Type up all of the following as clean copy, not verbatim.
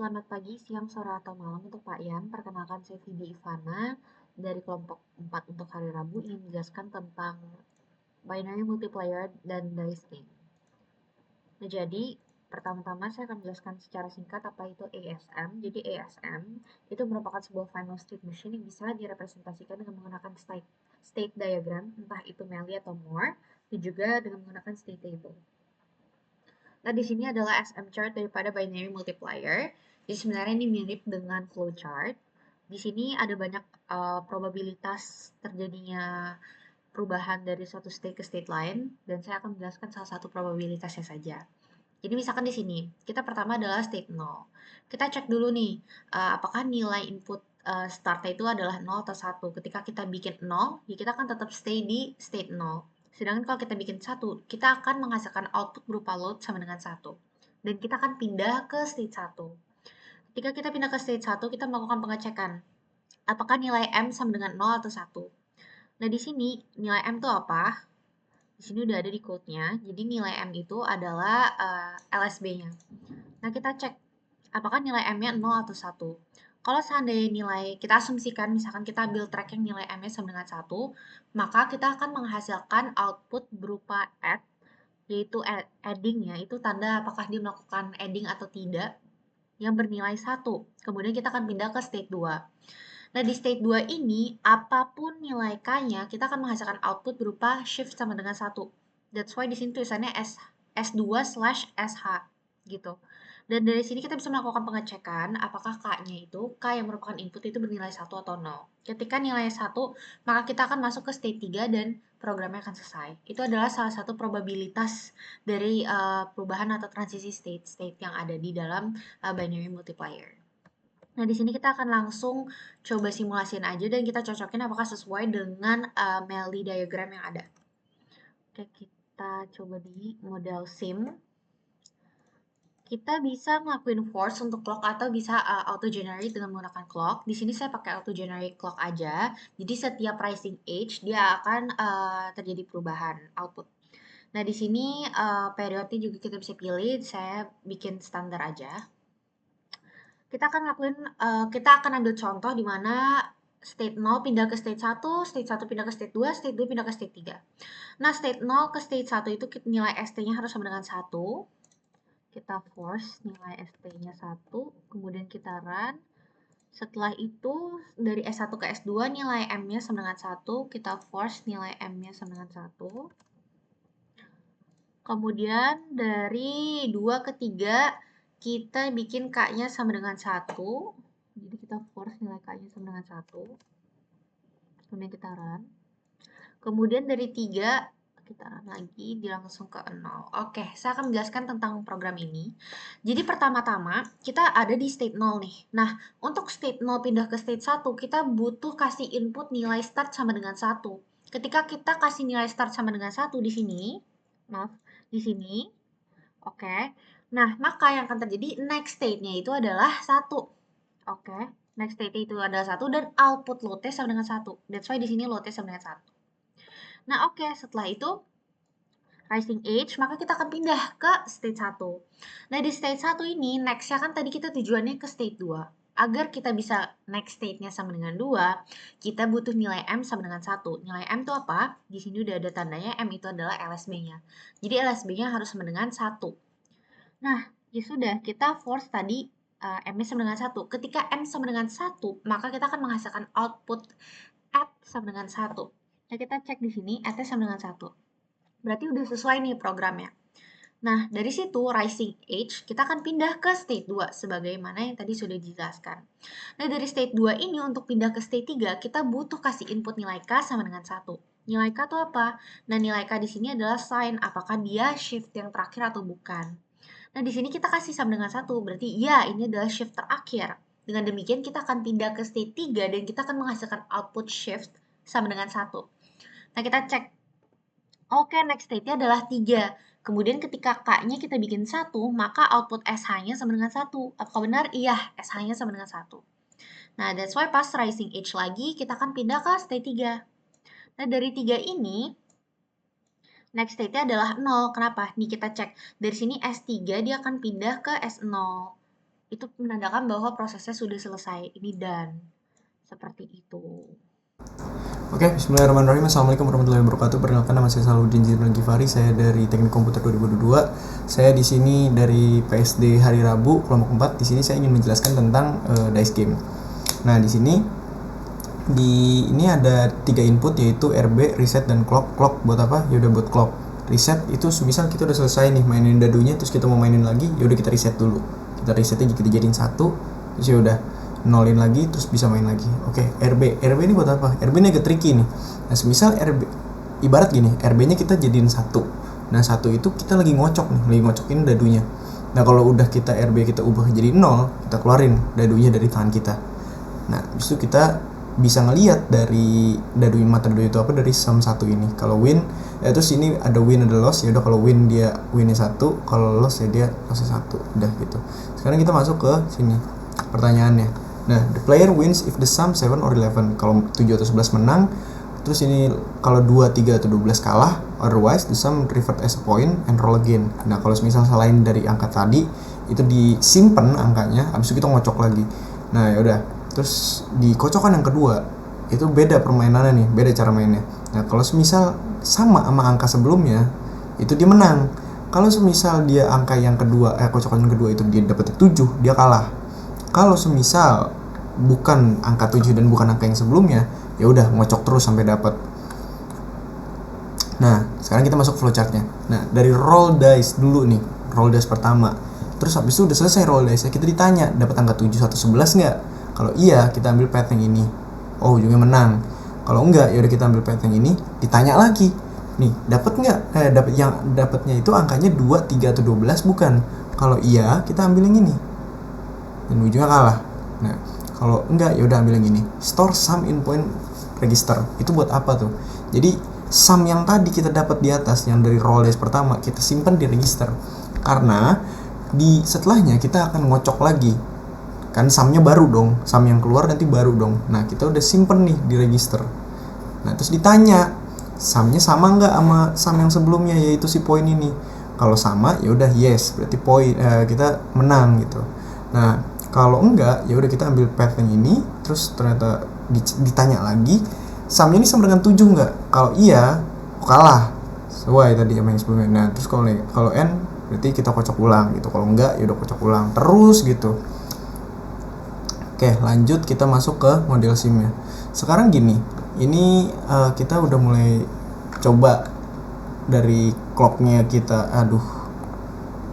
Selamat pagi, siang, sore, atau malam untuk Pak Yan. Perkenalkan saya Vidi Ivana dari kelompok 4 untuk hari Rabu ingin menjelaskan tentang binary multiplier dan dice. Nah, jadi pertama-tama saya akan menjelaskan secara singkat apa itu ASM. Jadi ASM itu merupakan sebuah final state machine yang bisa direpresentasikan dengan menggunakan state diagram, entah itu Mealy atau Moore, dan juga dengan menggunakan state table. Nah, di sini adalah SM chart daripada binary multiplier. Jadi sebenarnya ini mirip dengan flowchart. Di sini ada banyak probabilitas terjadinya perubahan dari suatu state ke state lain, dan saya akan menjelaskan salah satu probabilitasnya saja. Jadi misalkan di sini, kita pertama adalah state 0. Kita cek dulu nih, apakah nilai input startnya itu adalah 0 atau 1. Ketika kita bikin 0, ya kita akan tetap stay di state 0. Sedangkan kalau kita bikin 1, kita akan menghasilkan output berupa load sama dengan 1. Dan kita akan pindah ke state 1. Ketika kita pindah ke state 1, kita melakukan pengecekan. Apakah nilai M sama dengan 0 atau 1? Nah, di sini nilai M itu apa? Di sini udah ada di code-nya. Jadi nilai M itu adalah LSB-nya. Nah, kita cek apakah nilai M-nya 0 atau 1. Kalau seandainya nilai, kita asumsikan misalkan kita ambil track yang nilai M-nya sama dengan 1, maka kita akan menghasilkan output berupa add, yaitu adding ya, itu tanda apakah dia melakukan adding atau tidak, yang bernilai 1. Kemudian kita akan pindah ke state 2. Nah, di state 2 ini, apapun nilai K-nya, kita akan menghasilkan output berupa shift sama dengan 1. That's why di sini tulisannya S2/SH gitu. Dan dari sini kita bisa melakukan pengecekan apakah K-nya itu, K yang merupakan input itu bernilai 1 atau 0. Ketika nilai 1, maka kita akan masuk ke state 3 dan programnya akan selesai. Itu adalah salah satu probabilitas dari perubahan atau transisi state yang ada di dalam binary multiplier. Nah, di sini kita akan langsung coba simulasiin aja dan kita cocokin apakah sesuai dengan Mealy diagram yang ada. Oke, kita coba di model sim. Kita bisa ngelakuin force untuk clock atau bisa auto generate dengan menggunakan clock. Di sini saya pakai auto generate clock aja. Jadi setiap rising age dia akan terjadi perubahan output. Nah, di sini periodnya juga kita bisa pilih. Saya bikin standar aja. Kita akan ambil contoh di mana state 0 pindah ke state 1 pindah ke state 2, state 2 pindah ke state 3. Nah, state 0 ke state 1 itu nilai ST-nya harus sama dengan 1. Kita force nilai ST-nya 1, kemudian kita run. Setelah itu, dari S1 ke S2 nilai M-nya sama dengan 1, kita force nilai M-nya sama dengan 1. Kemudian dari 2 ke 3, kita bikin K-nya sama dengan 1. Jadi kita force nilai K-nya sama dengan 1. Kemudian kita run. Kemudian dari 3, kita run lagi, dia langsung ke 0. Oke, saya akan menjelaskan tentang program ini. Jadi pertama-tama, kita ada di state 0 nih. Nah, untuk state 0 pindah ke state 1, kita butuh kasih input nilai start sama dengan 1. Ketika kita kasih nilai start sama dengan 1 di sini, maaf, di sini, oke. Nah, maka yang akan terjadi next state-nya itu adalah 1. Oke, next state-nya itu adalah 1 dan output load-nya sama dengan 1. That's why di sini load-nya sama dengan 1. Nah, oke, setelah itu rising age, maka kita akan pindah ke state 1. Nah, di state 1 ini, next-nya kan tadi kita tujuannya ke state 2. Agar kita bisa next state-nya sama dengan 2, kita butuh nilai M sama dengan 1. Nilai M itu apa? Di sini udah ada tandanya, M itu adalah LSB-nya. Jadi LSB-nya harus sama dengan 1. Nah, ya sudah, kita force tadi M-nya sama dengan 1. Ketika M sama dengan 1, maka kita akan menghasilkan output add sama dengan 1. Nah, kita cek di sini, add-nya sama dengan 1. Berarti udah sesuai nih programnya. Nah, dari situ rising age kita akan pindah ke state 2 sebagaimana yang tadi sudah dijelaskan. Nah, dari state 2 ini untuk pindah ke state 3 kita butuh kasih input nilai K sama dengan 1. Nilai K itu apa? Nah, nilai K di sini adalah sign apakah dia shift yang terakhir atau bukan. Nah, di sini kita kasih sama dengan 1, berarti ya ini adalah shift terakhir. Dengan demikian kita akan pindah ke state 3 dan kita akan menghasilkan output shift sama dengan 1. Nah, kita cek. Oke, next state-nya adalah 3. Kemudian ketika K-nya kita bikin 1, maka output SH-nya sama dengan 1. Apakah benar? Iya, SH-nya sama dengan 1. Nah, that's why pas rising age lagi, kita akan pindah ke state 3. Nah, dari 3 ini, next state-nya adalah 0. Kenapa? Nih kita cek. Dari sini S3 dia akan pindah ke S0. itu menandakan bahwa prosesnya sudah selesai, ini done. Seperti itu. Oke, bismillahirrahmanirrahim. Assalamualaikum warahmatullahi wabarakatuh. Perkenalkan, nama saya Salahuddin Zainal Gifari. Saya dari Teknik Komputer 2022. Saya di sini dari PSD Hari Rabu kelompok 4. Di sini saya ingin menjelaskan tentang dice game. Nah, di sini ini ada 3 input, yaitu RB, reset, dan clock. Clock buat apa? Ya udah buat clock. Reset itu semisal kita udah selesai nih mainin dadunya, terus kita mau mainin lagi, ya udah kita reset dulu. Kita resetnya kita jadiin 1, terus ya udah nolin lagi, terus bisa main lagi. Oke, RB ini buat apa? RB ini agak tricky nih. Nah, semisal RB ibarat gini, RB nya kita jadiin 1. Nah, 1 itu kita lagi ngocok nih, lagi ngocokin dadunya. Nah, kalau udah kita RB kita ubah jadi 0, kita keluarin dadunya dari tangan kita. Nah, habis itu kita bisa ngelihat dari mata dadu itu apa, dari sum 1 ini. Kalau win, terus ini ada win ada loss, ya udah kalau win dia winnya 1, kalau loss ya dia lossnya 1. Udah gitu. Sekarang kita masuk ke sini pertanyaannya. Nah, the player wins if the sum 7 or 11. Kalau 7 atau 11 menang. Terus ini kalau 2, 3 atau 12 kalah. Otherwise, the sum revert as a point and roll again. Nah, kalau misal selain dari angka tadi, itu disimpan angkanya, habis itu kita ngocok lagi. Nah, ya udah. Terus di kocokan yang kedua, itu beda permainannya nih, beda cara mainnya. Nah, kalau semisal sama angka sebelumnya, itu dia menang. Kalau semisal dia angka yang kedua, kocokan yang kedua itu dia dapat 7, dia kalah. Kalau semisal bukan angka 7 dan bukan angka yang sebelumnya, ya udah ngocok terus sampai dapat. Nah, sekarang kita masuk flowchartnya. Nah, dari roll dice dulu nih, roll dice pertama. Terus habis itu udah selesai roll dice, kita ditanya dapat angka 7 atau 11 nggak? Kalau iya, kita ambil path yang ini. Oh, ujungnya menang. Kalau enggak, ya udah kita ambil path yang ini, ditanya lagi. Nih, dapat nggak? Dapat, yang dapatnya itu angkanya 2, 3 atau 12 bukan? Kalau iya, kita ambil yang ini. Dan ujungnya kalah. Nah, kalau enggak, ya udah ambil yang ini. Store sum in point register. Itu buat apa tuh? Jadi sum yang tadi kita dapat di atas, yang dari roll dice pertama, kita simpan di register. Karena di setelahnya kita akan ngocok lagi. Kan sumnya baru dong, sum yang keluar nanti baru dong. Nah, kita udah simpen nih di register. Nah, terus ditanya sumnya sama nggak sama sum yang sebelumnya, yaitu si poin ini. Kalau sama, ya udah yes, berarti poin kita menang gitu. Nah, kalau enggak, ya udah kita ambil path yang ini, terus ternyata ditanya lagi, sumnya ini sama dengan 7 nggak? Kalau iya, kalah. Sesuai tadi sama yang sebelumnya. Nah, terus kalau n berarti kita kocok ulang gitu. Kalau enggak, ya udah kocok ulang terus gitu. Oke, lanjut kita masuk ke model SIM-nya. Sekarang gini, ini kita udah mulai coba dari clocknya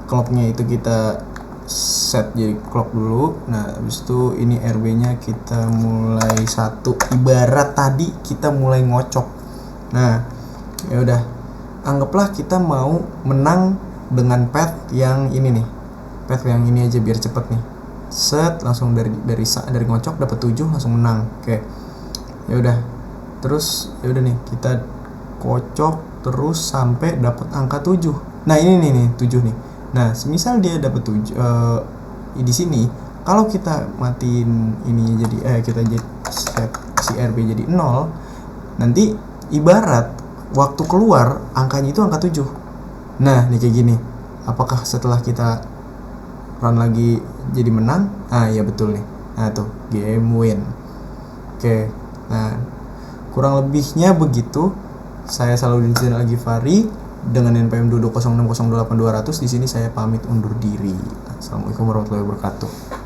clocknya itu kita set jadi clock dulu. Nah, habis itu ini RB-nya kita mulai 1. Ibarat tadi kita mulai ngocok. Nah, ya udah. Anggaplah kita mau menang dengan path yang ini nih. Path yang ini aja biar cepet nih. Set langsung dari ngocok dapat 7 langsung menang. Oke. Ya udah. Terus ya udah nih, kita kocok terus sampai dapat angka 7. Nah, ini nih 7 nih. Nah, semisal dia dapat 7 di sini, kalau kita matiin ini jadi kita set si RB jadi 0, nanti ibarat waktu keluar angkanya itu angka 7. Nah, nih kayak gini. Apakah setelah kita run lagi jadi menang? Ah, iya betul nih. Nah, tuh game win. Oke. Nah, kurang lebihnya begitu. Saya Salahuddin Zainal Gifari dengan NPM 220608200. Di sini saya pamit undur diri. Assalamualaikum warahmatullahi wabarakatuh.